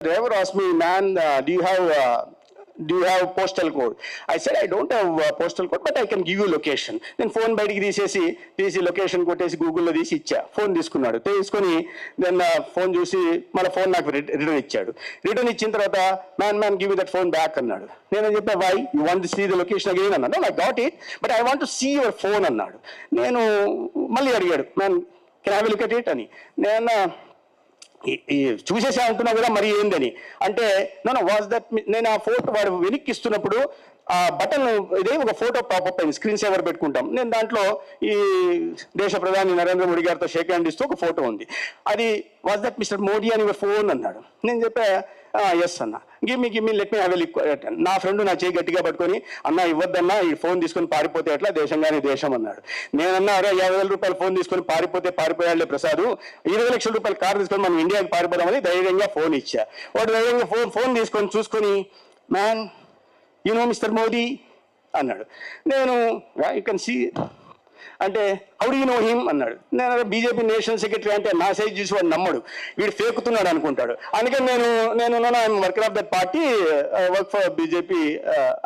Driver asked me, man, do you have postal code? I said, I don't have postal code, but I can give you location. Then phone బయటికి తీసి location కొట్టేసి గూగుల్లో తీసి ఇచ్చా. Phone తీసుకొని then phone చూసి మళ్ళీ phone నాకు రిటర్న్ ఇచ్చాడు. రిటర్న్ ఇచ్చిన తర్వాత man give that phone back అన్నాడు. నేను చెప్పా, why you want to see the location again అన్నాడు. I got it, but I want to see your phone అన్నాడు. నేను మళ్ళీ అడిగాడు, man can have a look at it అని. నేను చూసేసా అంటున్నావు కదా, మరి ఏందని అంటే, నో వాజ్ దట్, నేను ఆ ఫోటో వాడు వెనక్కి ఇస్తున్నప్పుడు ఆ బటన్ ఇదే ఒక ఫోటో పాపప్ అయింది, స్క్రీన్ సేవర్ పెట్టుకుంటాం. నేను దాంట్లో ఈ దేశ ప్రధాని నరేంద్ర మోడీ గారితో షేక్ హ్యాండ్ ఇస్తూ ఒక ఫోటో ఉంది. అది వాజ్ దట్ మిస్టర్ మోడీ అని యువర్ ఫోన్ అన్నాడు. నేను చెప్పా, ఎస్ అన్న. Give me let me have a lick. నా ఫ్రెండ్ నా చేయి గట్టిగా పట్టుకొని, అన్న ఇవ్వద్దన్నా, ఈ ఫోన్ తీసుకొని పారిపోతే ఎట్లా, దేశంగానే దేశం అన్నాడు. నేనన్నా, అరే 50,000 రూపాయల ఫోన్ తీసుకొని పారిపోయాడులే ప్రసాద్, 20 లక్షల రూపాయల కార్ తీసుకొని మనం ఇండియాకి పారిపోదామని ధైర్యంగా ఫోన్ ఇచ్చా. వాడు ధైర్యంగా ఫోన్ తీసుకొని చూసుకొని, man you know mister Modi అన్నాడు. నేను యూ కెన్ సీ అంటే, how do you know him అన్నాడు. నేను బీజేపీ నేషనల్ సెక్రటరీ అంటే నా సైజ్ చూసి వాడు నమ్మడు, వీడు ఫేకుతున్నాడు అనుకుంటాడు. అందుకని నేను I'm worker of that party, work for BJP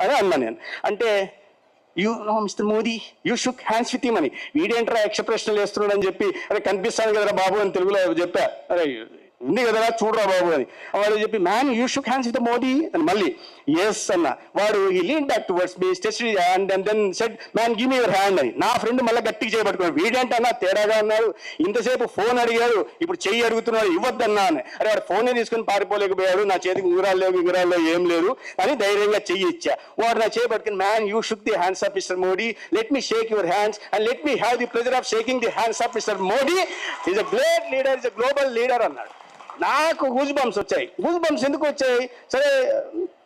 అని అన్నా నేను. అంటే, you know mister Modi, you shook hands with him అని. వీడేంట్రా యక్ష ప్రశ్నలు వేస్తున్నాడు అని చెప్పి, అరే కనిపిస్తాను కదరా బాబు అని తెలుగులో చెప్పా. అరే ఉంది కదరా చూడరా బాబు అని. వాడు చెప్పి, man you shook hands with Modi అని మళ్ళీ ఎస్ అన్న. వాడు ఈ లీన్ బ్యాక్ టువర్డ్స్ మీ స్టెచరీ and then said, man give me your hand అని. నా ఫ్రెండ్ మళ్ళీ గట్టిగా చేయబట్టుకున్నాడు. వీడేంటన్నా తేడాగా అన్నాడు, ఇంతసేపు ఫోన్ అడిగాడు, ఇప్పుడు చెయ్యి అడుగుతున్నాడు, ఇవ్వద్దన్నా అని. అరే వాడు ఫోనే తీసుకుని పారిపోలేకపోయాడు, నా చేతికి ఉంగరాల్లో ఏం లేదు అని ధైర్యంగా చెయ్యి ఇచ్చా. వాడు నా చేయి పట్టుకుని, man you shook the hands of mister Modi, let me Sheikh your hands and let me have the pleasure of shaking the hands of mister Modi, is a great leader, is a global leader అన్నాడు. నాకు goose bumps వచ్చాయి. Goose bumps ఎందుకు వచ్చాయి? సరే,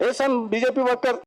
ఏ some BJP worker